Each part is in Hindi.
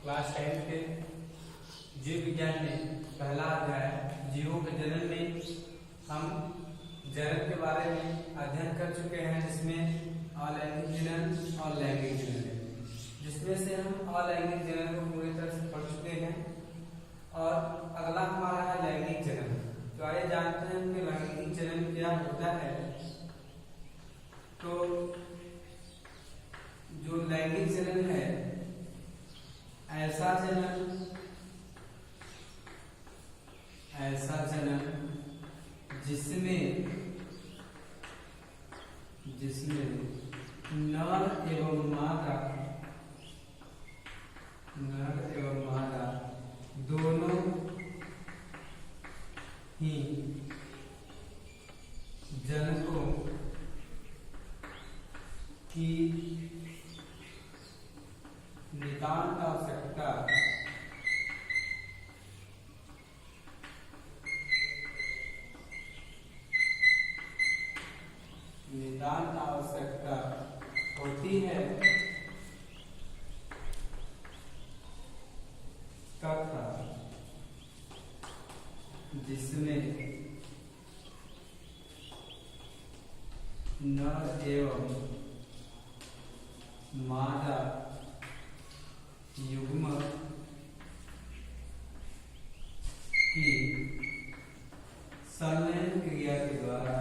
क्लास 10 के जीव विज्ञान में पहला अध्याय जीवों के जनन में हम जनन के बारे में अध्ययन कर चुके हैं, जिसमें अलैंगिक जनन और लैंगिक जनन है, जिसमें से हम अलैंगिक जनन को पूरी तरह से पढ़ चुके हैं और अगला हमारा है लैंगिक जनन। तो आइए जानते हैं कि लैंगिक जनन क्या होता है। तो जो लैंगिक जनन है, ऐसा जनन जिसमें नर एवं मादा दोनों ही जनकों की नितांत आवश्यकता होती है तथा जिसमें नर एवं मादा युग्मक की संलयन क्रिया के द्वारा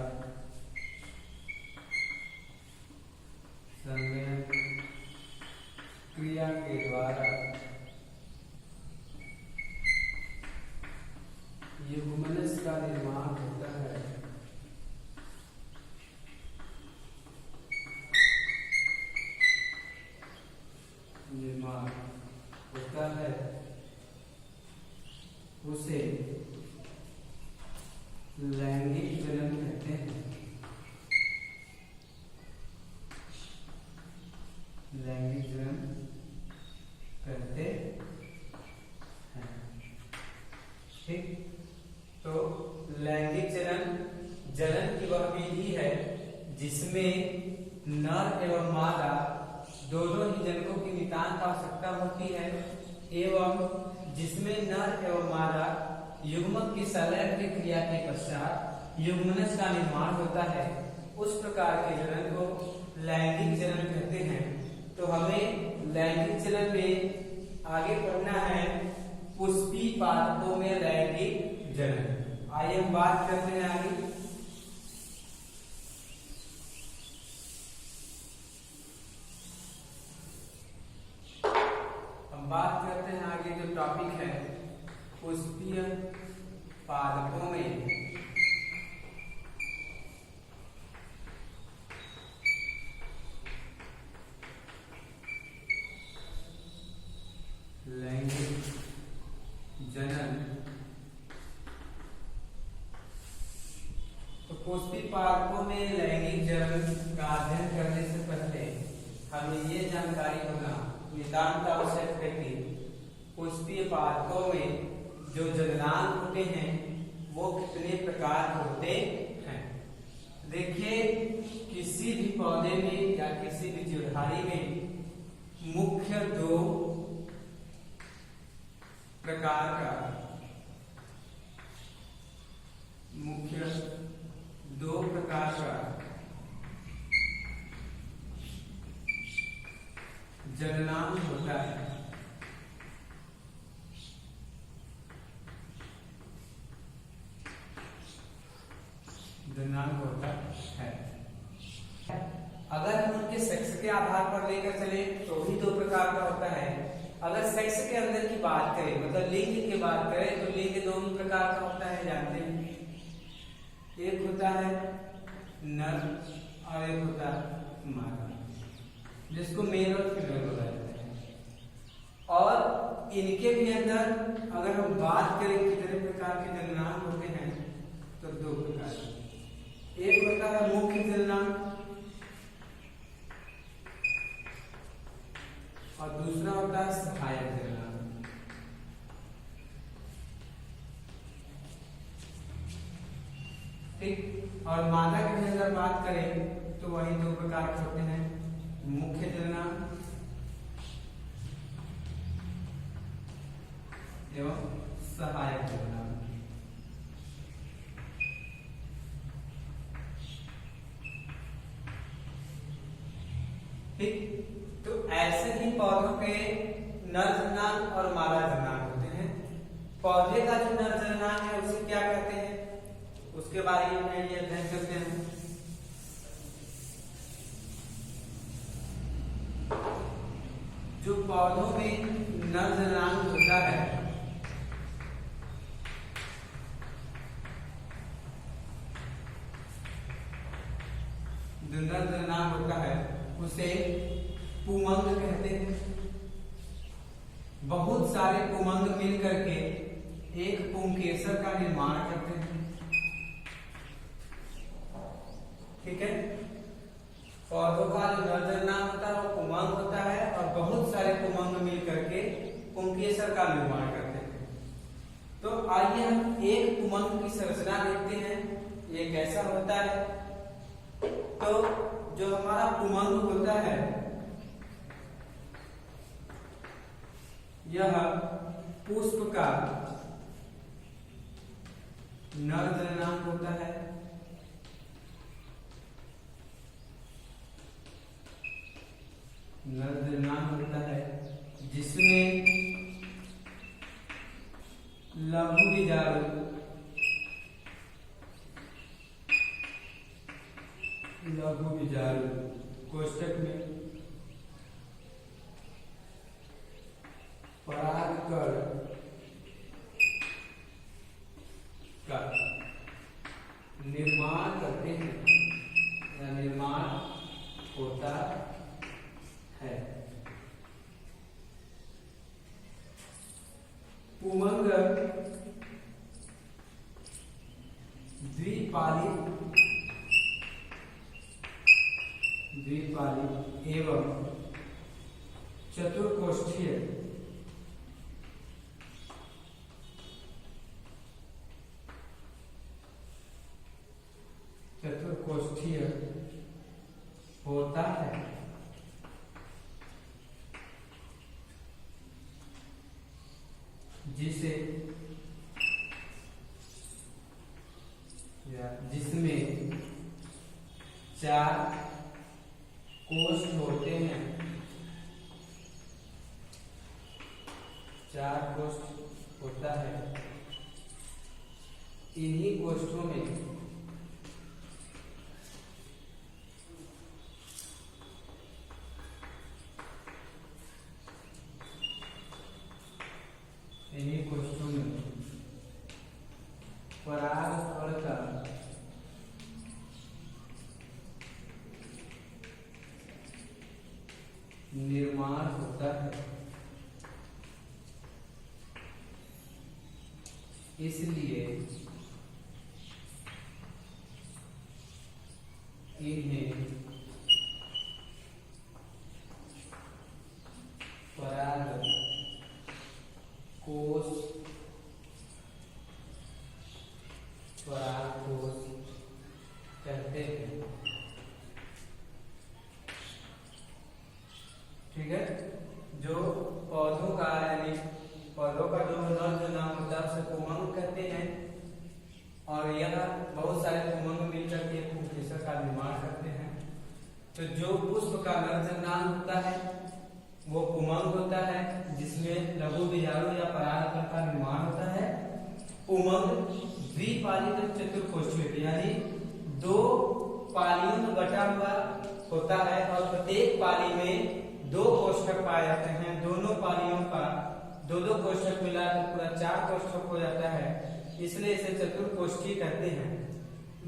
युग्मनस का निर्माण होता है। उसे लैंगिक जनन कहते हैं। लैंगिक जनन कहते हैं। ठीक, तो लैंगिक जनन की वह विधि है जिसमें नर एवं मादा दोनों ही जनकों की नितांत आवश्यकता होती है एवं जिसमें नर एवं मादा युग्मक की संलयन क्रिया के पश्चात युग्मनस का निर्माण होता है। उस प्रकार के जनन को लैंगिक जनन कहते हैं। तो हमें लैंगिक जनन में आगे पढ़ना है पुष्पी पादपों में लैंगिक जनन। आइए हम बात करते हैं आगे। बात करते हैं आगे, जो टॉपिक है पुष्पीय पादपों में लैंगिक जनन। तो पुष्पीय पादपों में लैंगिक जनन का अध्ययन करने से पहले हमें ये जानकारी होना नितांत आवश्यक है कि पुष्पीय पादपों में जो जननांग होते हैं वो कितने प्रकार के होते हैं। देखिए, किसी भी पौधे में या किसी भी जीवधारी में मुख्य दो प्रकार का जननांग होता है। जननांग होता है। अगर हम उनके सेक्स के आधार पर लेकर चले तो भी दो प्रकार का होता है। अगर सेक्स के अंदर की बात करें, मतलब लिंग की बात करें, तो लिंग दोनों प्रकार का होता है, जानते हैं। एक होता है नर और एक होता है मादा, जिसको मेल और फीमेल बोला जाता है। और इनके भी अंदर अगर हम बात करें कितने प्रकार के जननांग होते हैं, तो दो प्रकार के। एक होता है मुख्य जननांग और दूसरा होता है सहायक जननांग। ठीक, और मादा की अगर बात करें तो वही दो प्रकार के होते हैं, मुख्य जननांग एवं सहायक जुड़ना। ठीक, तो ऐसे ही पौधों के नर जन्नांग और मादा जन्नांग होते हैं। पौधे का जो नर जन्नांग है उसे क्या कहते हैं, उसके बारे में ये अध्ययन करते हैं। जो पौधों में नर जन्नांग होता है, जो नर जन्नांग होता है उसे पुमंग कहते हैं। बहुत सारे पुमंग मिलकर के एक पुंकेसर का निर्माण करते हैं। ठीक है, पौधों का जो नर जन्नांग होता है वो पुमंग होता है और बहुत सारे पुमंग मिलकर के पुंकेसर का निर्माण करते हैं। तो आइए हम एक पुमंग की संरचना देखते हैं, ये कैसा होता है। तो जो हमारा पुमंग होता है यह पुष्प का नर जन्नांग होता है। नर जन्नांग होता है जिसमें लघु बीजाणु कोष्ठक में परागकण का निर्माण करते हैं या निर्माण होता है। पुमंग द्विपाली एवं चतुर्कोष्ठीय होता है। जिसमें 4 कोष्ठ होते हैं। 4 कोष्ठ होता है। इन्हीं कोष्ठों में परागकण का निर्माण होता है। इसलिए इन्हें पराग कोष कहते हैं। ठीक है, जो पौधों का यानी पौधों का जो नर जन्नांग होता है उसे पुमंग कहते हैं और यह बहुत सारे पुमंग मिलकर के पुंकेसर का निर्माण करते हैं। तो जो पुष्प का नर जन्नांग होता है वो पुमंग होता है जिसमें लघु बीजाणु या परागकण का निर्माण होता है। पुमंग द्विपाली चतुर्कोष्ठीय यानी 2 पालियों में बटा हुआ होता है और प्रत्येक पाली में 2 कोष्ठक पाए जाते हैं। दोनों पालियों का 2-2 कोष्ठक मिलाकर पूरा 4 कोष्ठक हो जाता है, इसलिए इसे चतुर्कोष्ठीय कहते हैं।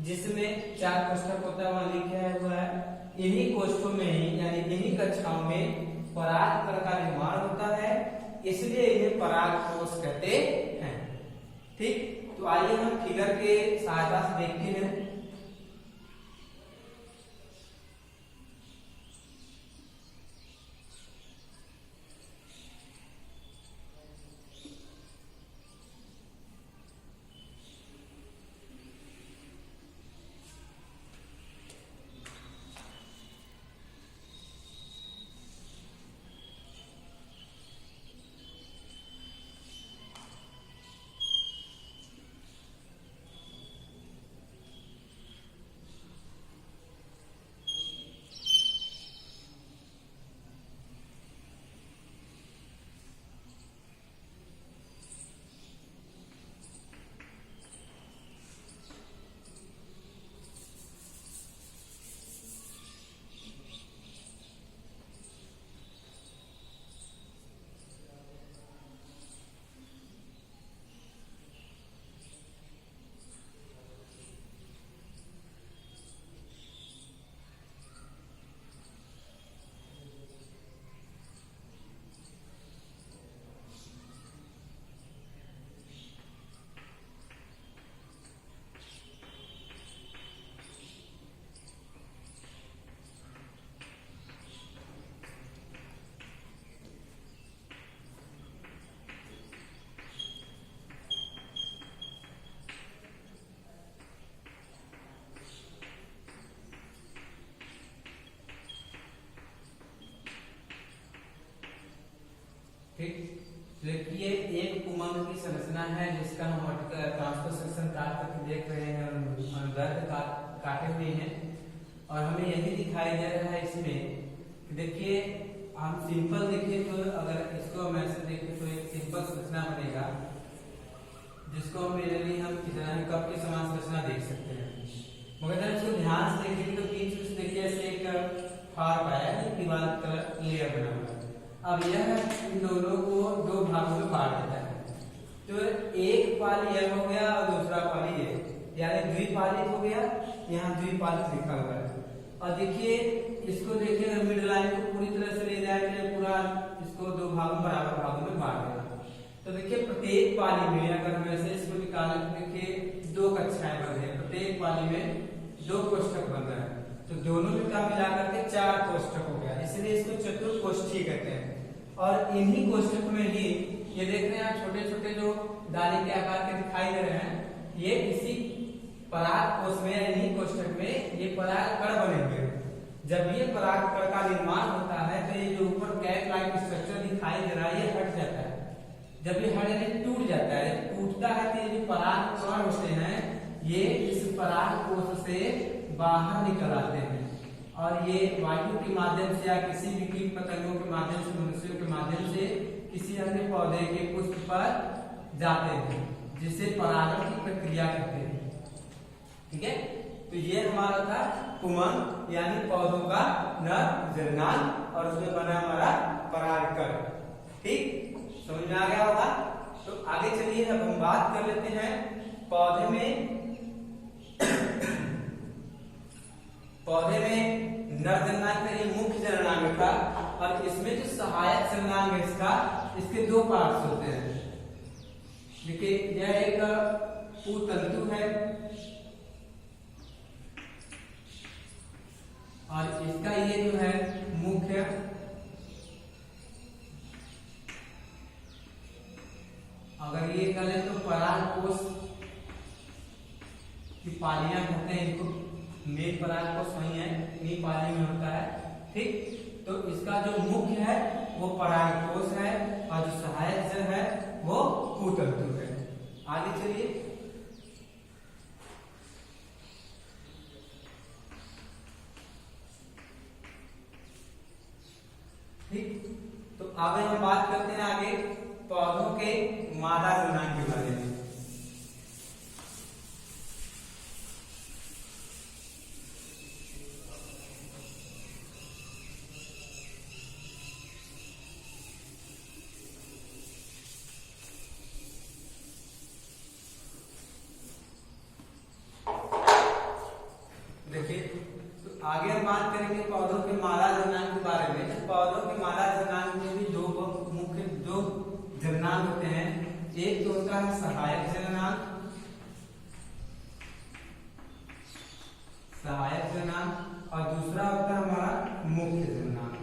जिसमें 4 कोष्ठक होता है वहां लिखा हुआ है। इन्हीं कोष्ठों में ही यानी इन्हीं कक्षाओं में परागकण का निर्माण होता है, इसलिए इन्हें परागकोश कहते हैं। ठीक, तो आइए हम फिगर के सहायता से देखते हैं। ठीक, देखिए एक उमंग की संरचना है जिसका हम ट्रांसफर सेक्शन काट करके देख रहे हैं और दर्द काटे हुए हैं, और हमें यही दिखाई दे रहा है इसमें कि देखिए हम सिंपल देखिए तो अगर इसको हम ऐसे देखें तो एक सिंपल संरचना बनेगा जिसको हम मेनली हम इतना ही कप के समान संरचना देख सकते हैं। मगर जब इसको ध्यान से देखेंगे तो बीच में देखिए ऐसे एक फार्क आया है, दीवार का लेयर बना हुआ है। अब यह इन दोनों को दो भागों में बांट देता है, तो एक पाली यह हो गया और दूसरा पाली ये, यानी द्विपालित हो गया, यहाँ द्विपालित लिखा हुआ है। और देखिए इसको देखिए मिड लाइन को पूरी तरह से ले जाएंगे, पूरा इसको दो भागों बराबर भागों में बांट देना। तो देखिए प्रत्येक पाली में अगर हम ऐसे इसको निकालें तो देखिए दो कक्षाएं बन रही है, प्रत्येक पाली में दो कोष्ठक बन रहा है, तो दोनों में का मिलाकर के 4 कोष्ठक हो गया, इसलिए इसको चतुर्कोष्ठी कहते हैं। और इन्हीं कोष्ठक में ही ये देख रहे हैं छोटे छोटे जो दाने के आकार के दिखाई दे रहे हैं, ये इसी पराग कोश में इन्हीं कोष्ठक में ये पराग कण बने हुए हैं। जब ये पराग कण का निर्माण होता है तो ये जो ऊपर कैप लाइक स्ट्रक्चर दिखाई दे रहा है ये हट जाता है। जब ये हट टूट जाता है, टूटता है तो ये जो पराग कण होते हैं ये इस पराग कोश से बाहर निकल आते हैं, और ये वायु के माध्यम से या किसी भी कीट पतंगों के माध्यम से, मनुष्यों के माध्यम से किसी अन्य पौधे के पुष्प पर जाते हैं, जिसे परागण की प्रक्रिया कहते हैं। ठीक है, तो ये हमारा था पुमंग यानी पौधों का नर जननांग, और उसमें बना हमारा परागकण। ठीक, समझ में आ गया होगा। तो आगे चलिए अब हम बात कर लेते हैं पौधे में नर जननांग का ये मुख्य जननांग था, और इसमें जो सहायक जननांग है इसके 2 पार्ट्स होते हैं। देखिए यह एक पूतंतु है और इसका ये जो है मुख्य अगर ये करें तो परागकोश की पालियां कहते हैं इनको, मेन परागकोश वही है, इन्हीं पाली में होता है। ठीक, तो इसका जो मुख्य है वो परागकोश है और जो सहायक जन है वो पूतंतु है। आगे चलिए, ठीक, तो आगे हम बात करते हैं आगे पौधों के मादा जननांग के बारे में। देखिए, तो आगे हम बात करेंगे पौधों के मादा जननांग के बारे में। पौधों के मादा जननांग में भी 2 मुख्य जननांग होते हैं। एक तो होता है सहायक जननांग, और दूसरा होता है हमारा मुख्य जननांग।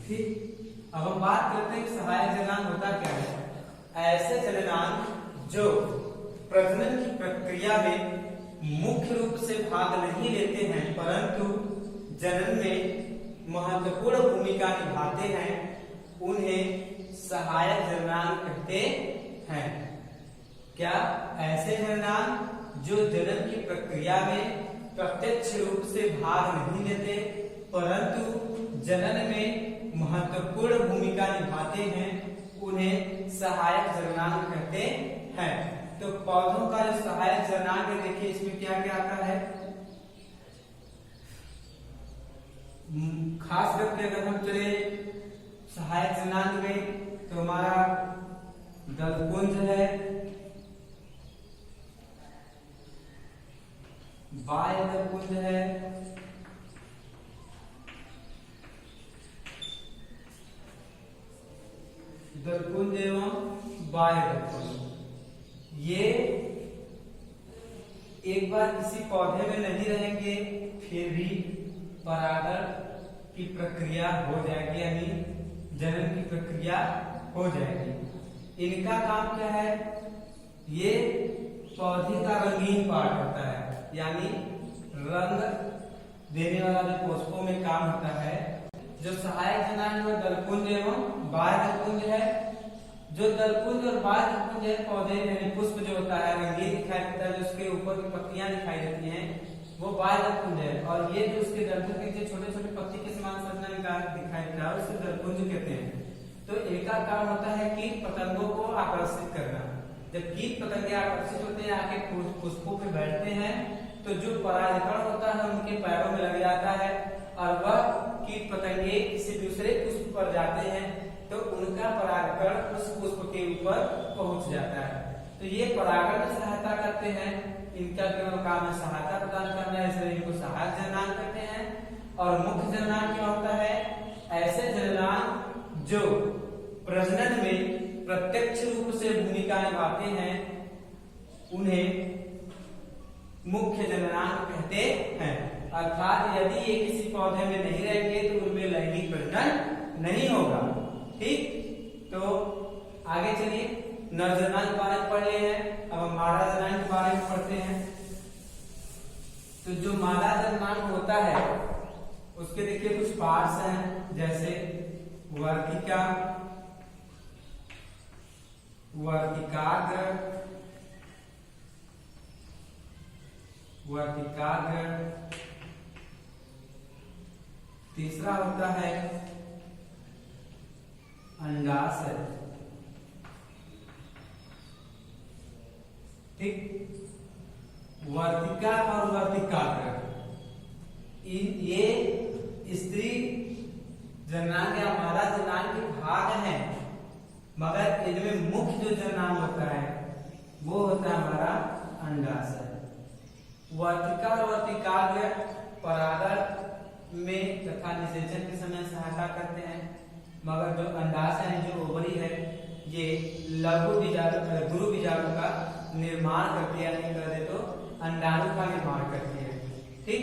ठीक, अब हम बात करते हैं सहायक जननांग होता क्या है। ऐसे जननांग जो प्रजनन की प्रक्रिया में मुख्य रूप से भाग नहीं लेते हैं परंतु जनन में महत्वपूर्ण भूमिका निभाते हैं, उन्हें सहायक जननांग कहते हैं। क्या? ऐसे जननांग जो जनन की प्रक्रिया में प्रत्यक्ष रूप से भाग नहीं लेते परंतु जनन में महत्वपूर्ण भूमिका निभाते हैं, उन्हें सहायक जननांग कहते हैं। तो पौधों का जो सहायक जननांग है, देखिए इसमें क्या क्या आता है। खास करके अगर हम चले सहायक जननांग में तो हमारा दलपुंज है, बाह्य दलपुंज है, दलपुंज एवं बाह्य दलपुंज। ये एक बार किसी पौधे में नहीं रहेंगे फिर भी परागण की प्रक्रिया हो जाएगी, यानी जनन की प्रक्रिया हो जाएगी। इनका काम क्या है? ये पौधे का रंगीन पार्ट होता है, यानी रंग देने वाला जो पुष्पों में काम होता है। जो सहायक जनांग वो दलपुंज एवं बाह्य दलपुंज है। जो दलपुंज और बाह्य दलपुंज है पौधे यानी पुष्प जो होता है रंगीन दिखाई देता है, जो उसके ऊपर की पत्तियां दिखाई देती हैं वो बाह्य दलपुंज है। और ये जो उसके दलपुंज के नीचे छोटे छोटे पत्ती के समान संरचना दिखाई देता है उसे दलपुंज कहते हैं। तो इनका काम होता है कीट पतंगों को आकर्षित करना। जब कीट पतंगे आकर्षित होते हैं आके पुष्पों पे बैठते हैं तो जो परागकण होता है उनके पैरों में लग जाता है और वह कीट पतंगे किसी दूसरे पुष्प पर जाते हैं तो उनका परागकण उस पुष्प के ऊपर पहुंच जाता है। तो ये परागण में सहायता करते हैं। इनका केवल काम है सहायता प्रदान करना है, इसलिए इनको सहायक जननांग कहते हैं। और मुख्य जननांग क्या होता है? ऐसे जननांग जो प्रजनन में प्रत्यक्ष रूप से भूमिका निभाते हैं उन्हें मुख्य जननांग कहते हैं। अर्थात यदि ये किसी पौधे में नहीं रहेंगे तो उनमें लैंगिक प्रजनन नहीं होगा। ठीक, तो आगे चलिए नर जननांग के बारे में पढ़ लिए हैं, अब हम मादा जननांग के बारे में पढ़ते हैं। तो जो मादा जननांग होता है उसके देखिए कुछ पार्ट्स हैं, जैसे वर्तिका, वर्तिकाग्र, वर्तिकाग्र, तीसरा होता है अंडाशय। ठीक, वर्तिका और वर्तिकाग्र ये स्त्री जननांग या मादा जननांग के भाग हैं, मगर इनमें मुख्य जो जननांग होता है वो होता है हमारा अंडाशय। वर्तिका और वर्तिकाग्र परागण में तथा निषेचन के समय सहायता करते हैं, मगर जो अंडाशय है जो ओवरी है ये लघु बीजाणु गुरु बीजाणु का निर्माण करती है, नहीं कर दे तो अंडाणु का निर्माण करती है। ठीक,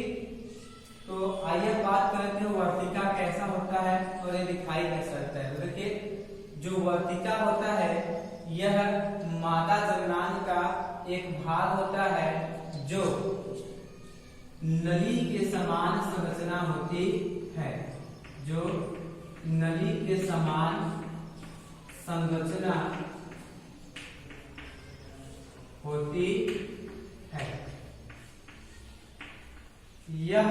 तो आइए बात करते हैं वर्तिका कैसा होता है और ये दिखाई कैसा देता है। तो देखिए जो वर्तिका होता है यह मादा जननांग का एक भाग होता है जो नली के समान संरचना होती है, जो नली के समान संरचना होती है। यह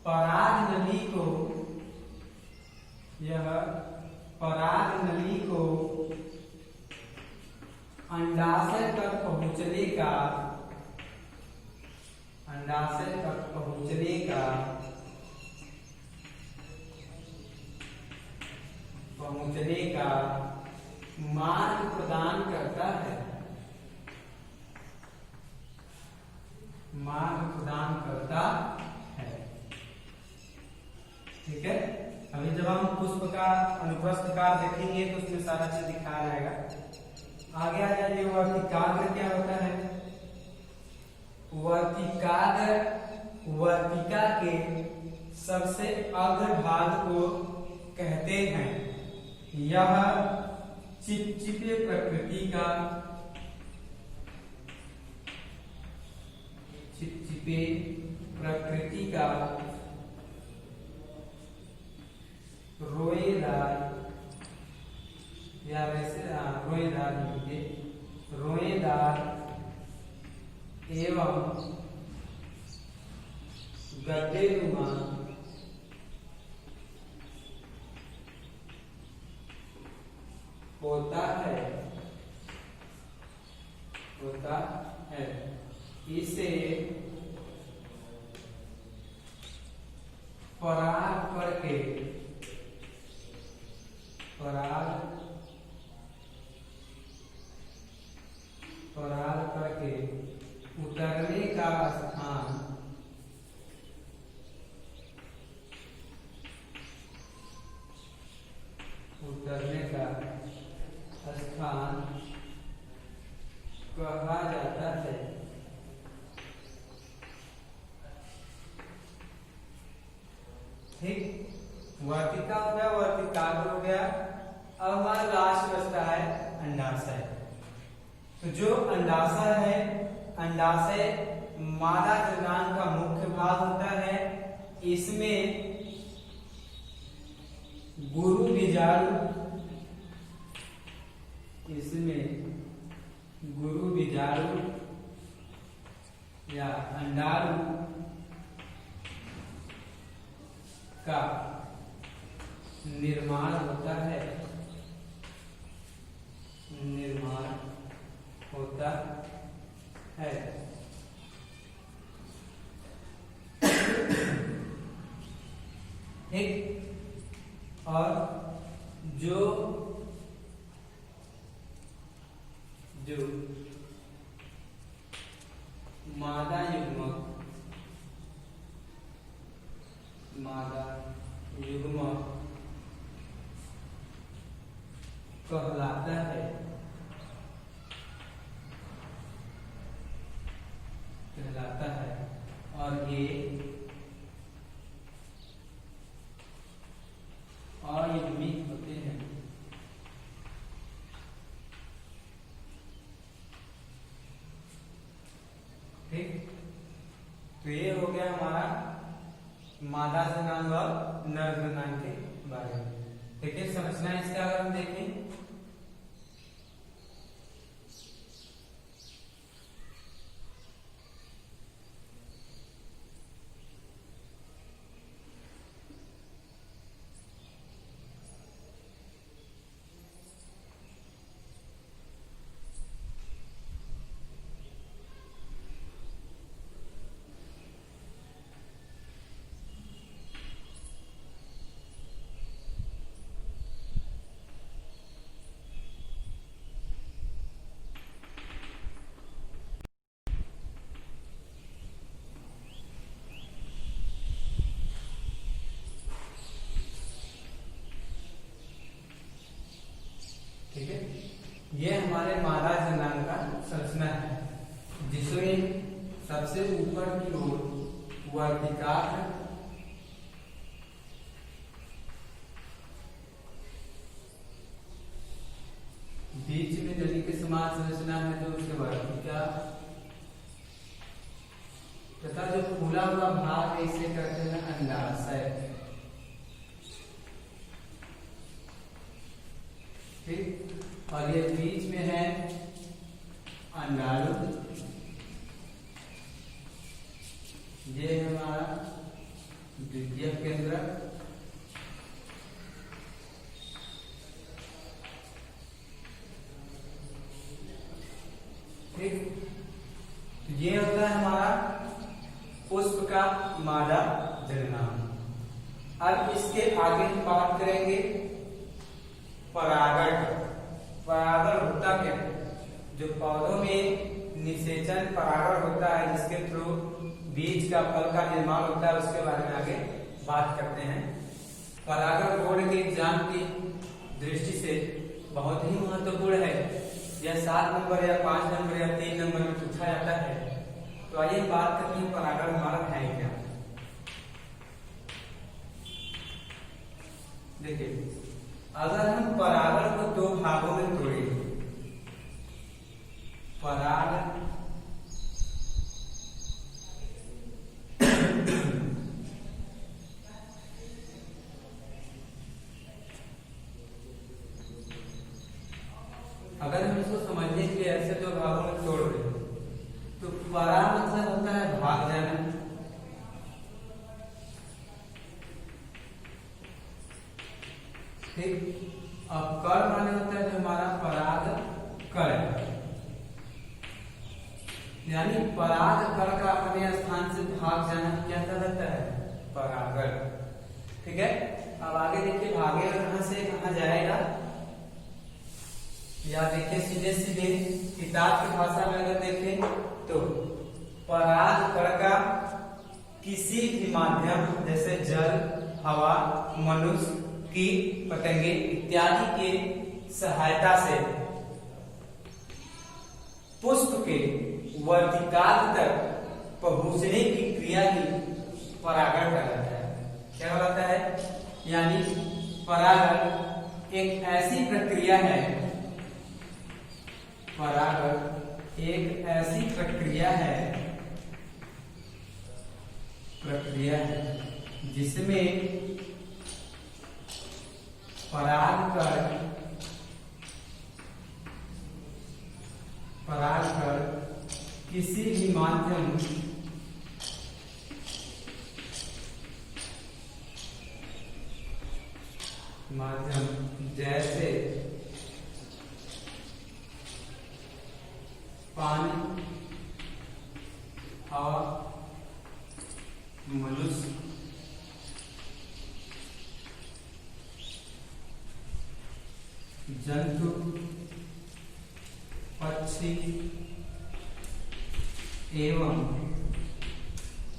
पराग नली को अंडाशय तक पहुंचने का मार्ग प्रदान करता है, ठीक है। अभी जब हम पुष्प का अनुप्रस्थ काल देखेंगे तो उसमें सारा चीज दिखाया जाएगा। आगे आ जाइए वर्तिकाग्र क्या होता है। वर्तिकाग्र वर्तिका के सबसे अग्रभाग को कहते हैं। यह चिपचिपे प्रकृति का रोएदार या वैसे रोएदार एवं गड्ढेनुमा होता है। इसे पराग करके उतरने का स्थान कहा जाता है। ठीक, वर्तिका हो गया, वर्तिकाग्र हो गया। अब हमारा लास्ट बचता है अंडाशय। तो जो अंडाशय है, अंडाशय मादा जननांग का मुख्य भाग होता है। इसमें गुरु बीजाणु, या अंडाणु का निर्माण होता है, ठीक। और जो मादा युग्मक कहलाता है और ये अयुग्मित होते हैं। ठीक, तो ये हो गया हमारा मादा जननांग और नर जननांग के बारे में। देखिए संरचना इसका अगर हम देखें, ठीक है, ये हमारे मादा जननांग का संरचना है, जिसमें सबसे ऊपर की ओर वर्तिकाग्र, बीच में नली के समान संरचना है जो उसके वर्तिका, तथा जो फूला हुआ भाग है इसे कहते हैं अंडाशय। ठीक, और ये बीच में है अंडाणु, ये है हमारा द्वितीयक केंद्र, ठीक। ये होता है हमारा पुष्प का मादा जननांग। अब इसके आगे हम बात करेंगे परागण। परागण होता क्या है? जो पौधों में निषेचन परागण होता है, जिसके थ्रू बीज का फल का निर्माण होता है, उसके बारे में आगे बात करते हैं। परागण बोर्ड के एग्जाम की दृष्टि से बहुत ही महत्वपूर्ण है। यह 7 नंबर या 5 नंबर या 3 नंबर में पूछा जाता है। तो आइए बात करते हैं परागण हमारा है क्या। देखिए, अगर हम परागण को 2 भागों में तोड़ें, परागण अगर हम इसको समझने के लिए ऐसे 2 भागों में तोड़ दें, तो परा मतलब होता है भाग जाना, ठीक। अब कर माने होता है जो हमारा पराग कर, यानी पराग कर का अपने स्थान से भाग जाना क्या कहलाता है? परागण। ठीक है, अब आगे देखिए भागेगा कहां से कहां जाएगा, या देखिए सीधे सीधे किताब की भाषा में अगर देखें तो पराग कण का किसी भी माध्यम जैसे जल, हवा, मनुष्य, कीट, पतंगे इत्यादि के सहायता से पुष्प के वर्तिकाग्र तक पहुंचने की क्रिया ही परागण कहलाता है। क्या कहलाता है? यानी परागण एक ऐसी प्रक्रिया है, परागण एक ऐसी प्रक्रिया है प्रक्रिया है जिसमें परागकण किसी भी माध्यम जैसे पानी और मनुष्य जंतु पक्षी एवं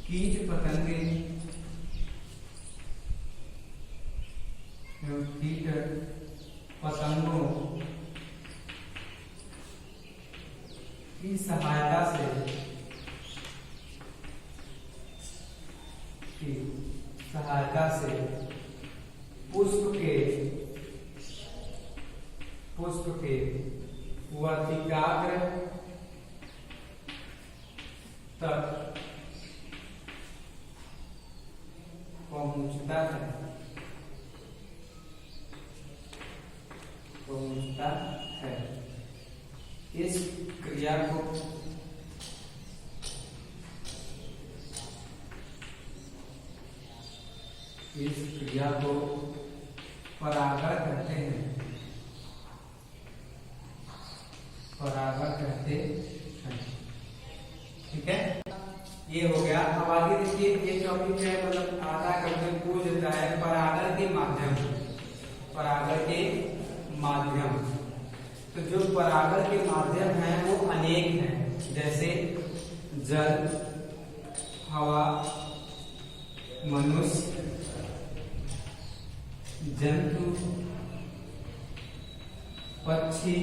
कीट पतंगे पतंगों की सहायता से पुष्प के वर्तिकाग्र तक पहुंचता है। इस क्रिया को परागण कहते हैं। ठीक है, ये हो गया। अब आगे देखिए, ये टॉपिक है मतलब आधा क्वेश्चन पूछ देता है परागण के माध्यम। तो जो परागण के माध्यम हैं वो अनेक हैं, जैसे जल, हवा, मनुष्य, जंतु, पक्षी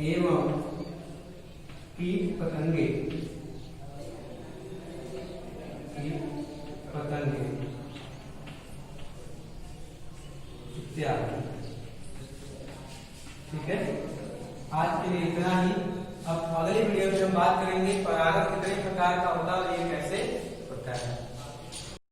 एवं कीट पतंगे इत्यादि। ठीक है, आज के लिए इतना ही। अब अगले वीडियो में हम बात करेंगे परागण कितने प्रकार का होता है और ये कैसे होता है।